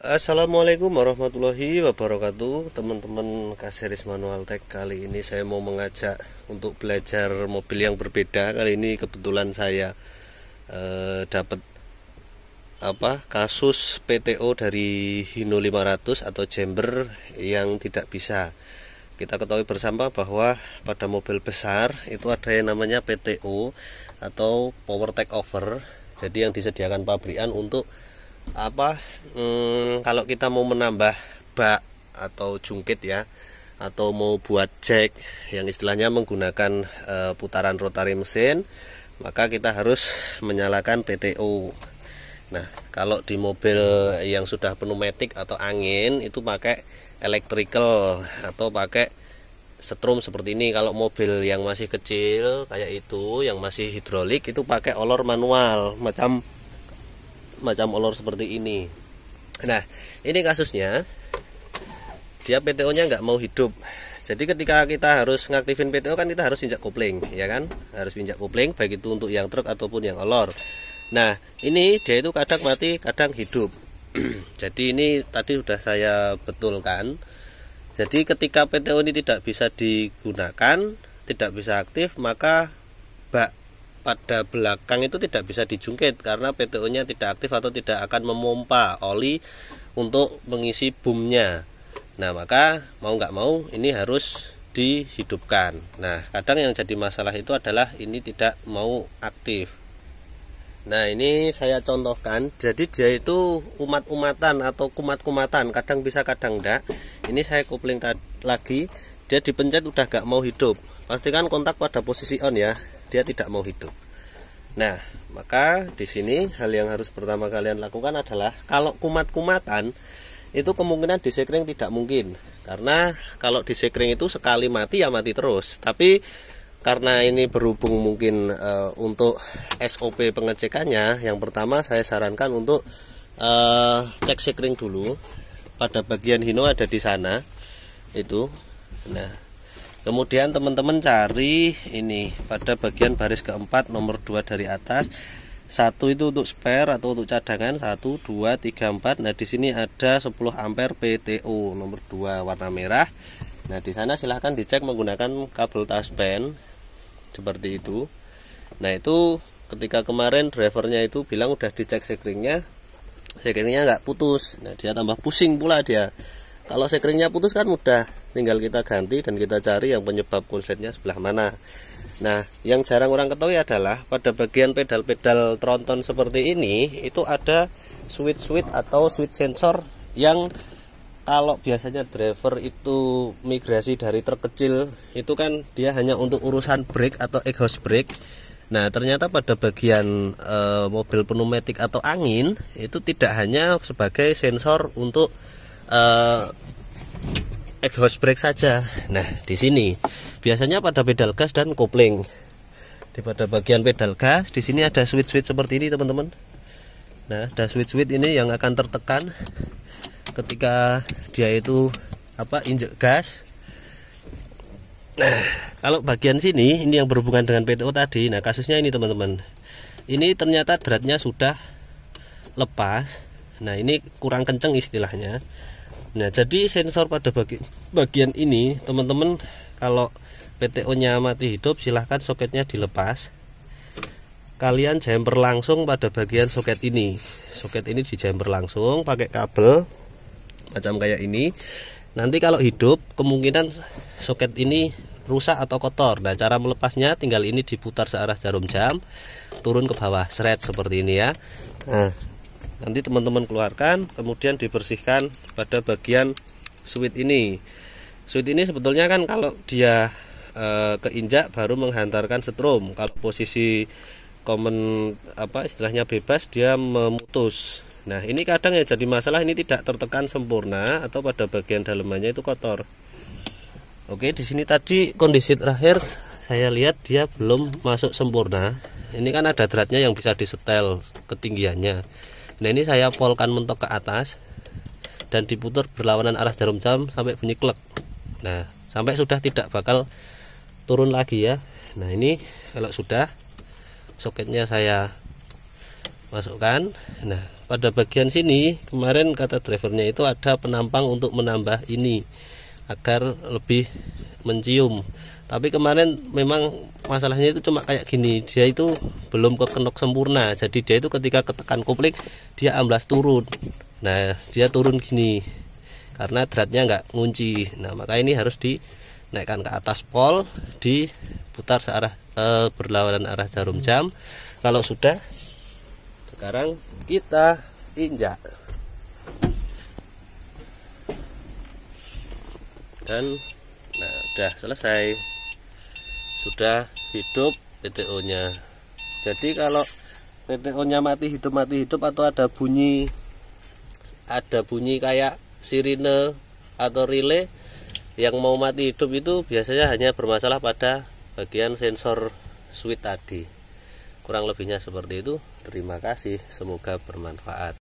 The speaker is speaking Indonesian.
Assalamualaikum warahmatullahi wabarakatuh, teman-teman Kaseris Manual Tech. Kali ini saya mau mengajak untuk belajar mobil yang berbeda. Kali ini kebetulan saya dapat kasus PTO dari Hino 500 atau jumper yang tidak bisa. Kita ketahui bersama bahwa pada mobil besar itu ada yang namanya PTO atau Power Takeover. Jadi yang disediakan pabrikan untuk kalau kita mau menambah bak atau jungkit ya, atau mau buat jack yang istilahnya menggunakan putaran rotari mesin, maka kita harus menyalakan PTO. Nah, kalau di mobil yang sudah pneumatik atau angin itu pakai electrical atau pakai setrum seperti ini. Kalau mobil yang masih kecil kayak itu, yang masih hidrolik, itu pakai olor manual macam olor seperti ini. Nah, ini kasusnya dia PTO nya nggak mau hidup. Jadi ketika kita harus ngaktifin PTO kan kita harus injak kopling, ya kan? Harus injak kopling, baik itu untuk yang truk ataupun yang olor. Nah, ini dia itu kadang mati, kadang hidup. Jadi ini tadi sudah saya betulkan. Jadi ketika PTO ini tidak bisa digunakan, tidak bisa aktif, maka bak pada belakang itu tidak bisa dijungkit karena PTO nya tidak aktif atau tidak akan memompa oli untuk mengisi boomnya. Nah, maka mau nggak mau ini harus dihidupkan. Nah, kadang yang jadi masalah itu adalah ini tidak mau aktif. Nah, ini saya contohkan. Jadi dia itu umat-umatan atau kumat-kumatan, kadang bisa kadang enggak. Ini saya kopling lagi, dia dipencet udah nggak mau hidup. Pastikan kontak pada posisi on ya, dia tidak mau hidup. Nah, maka di sini hal yang harus pertama kalian lakukan adalah kalau kumat-kumatan itu kemungkinan disekring tidak mungkin, karena kalau disekring itu sekali mati ya mati terus. Tapi karena ini berhubung mungkin untuk SOP pengecekannya, yang pertama saya sarankan untuk cek sekring dulu. Pada bagian Hino ada di sana itu. Nah, kemudian teman-teman cari ini pada bagian baris keempat nomor 2 dari atas. 1 itu untuk spare atau untuk cadangan, 1, 2, 3, 4. Nah, di sini ada 10 ampere PTO nomor 2 warna merah. Nah, di sana silahkan dicek menggunakan kabel taspen seperti itu. Nah, itu ketika kemarin drivernya itu bilang udah dicek sekringnya nggak putus. Nah, dia tambah pusing pula dia. Kalau sekringnya putus kan mudah, tinggal kita ganti dan kita cari yang penyebab konsletnya sebelah mana. Nah, yang jarang orang ketahui adalah pada bagian pedal-pedal tronton seperti ini itu ada switch atau switch sensor yang kalau biasanya driver itu migrasi dari truk kecil itu kan dia hanya untuk urusan brake atau exhaust brake. Nah, ternyata pada bagian mobil pneumatik atau angin itu tidak hanya sebagai sensor untuk exhaust brake saja. Nah, di sini biasanya pada pedal gas dan kopling. Pada bagian pedal gas di sini ada switch seperti ini, teman-teman. Nah, ada switch ini yang akan tertekan ketika dia itu injek gas. Nah, kalau bagian sini ini yang berhubungan dengan PTO tadi. Nah, kasusnya ini, teman-teman. Ini ternyata dratnya sudah lepas. Nah, ini kurang kenceng istilahnya. Nah, jadi sensor pada bagian ini, teman-teman, kalau PTO nya mati hidup silahkan soketnya dilepas. Kalian jumper langsung pada bagian soket ini. Soket ini di jumper langsung pakai kabel macam kayak ini. Nanti kalau hidup kemungkinan soket ini rusak atau kotor. Nah, cara melepasnya tinggal ini diputar searah jarum jam, turun ke bawah, seret seperti ini ya. Nah, nanti teman-teman keluarkan, kemudian dibersihkan pada bagian switch ini. Switch ini sebetulnya kan kalau dia keinjak baru menghantarkan setrum. Kalau posisi common istilahnya bebas, dia memutus. Nah, ini kadang ya jadi masalah, ini tidak tertekan sempurna atau pada bagian dalamannya itu kotor. Oke, di sini tadi kondisi terakhir saya lihat dia belum masuk sempurna. Ini kan ada dratnya yang bisa disetel ketinggiannya. Nah, ini saya polkan mentok ke atas dan diputar berlawanan arah jarum jam sampai bunyi klek. Nah, sampai sudah tidak bakal turun lagi ya. Nah, ini kalau sudah, soketnya saya masukkan. Nah, pada bagian sini kemarin kata drivernya itu ada penampang untuk menambah ini agar lebih mencium. Tapi kemarin memang masalahnya itu cuma kayak gini, dia itu belum kekenok sempurna. Jadi dia itu ketika ketekan kopling dia amblas turun. Nah, dia turun gini karena dratnya nggak ngunci. Nah, maka ini harus dinaikkan ke atas pol, diputar searah berlawanan arah jarum jam. Kalau sudah, sekarang kita injak dan nah udah selesai, sudah hidup PTO nya. Jadi kalau PTO nya mati hidup atau ada bunyi kayak sirine atau relay yang mau mati hidup, itu biasanya hanya bermasalah pada bagian sensor switch tadi. Kurang lebihnya seperti itu. Terima kasih, semoga bermanfaat.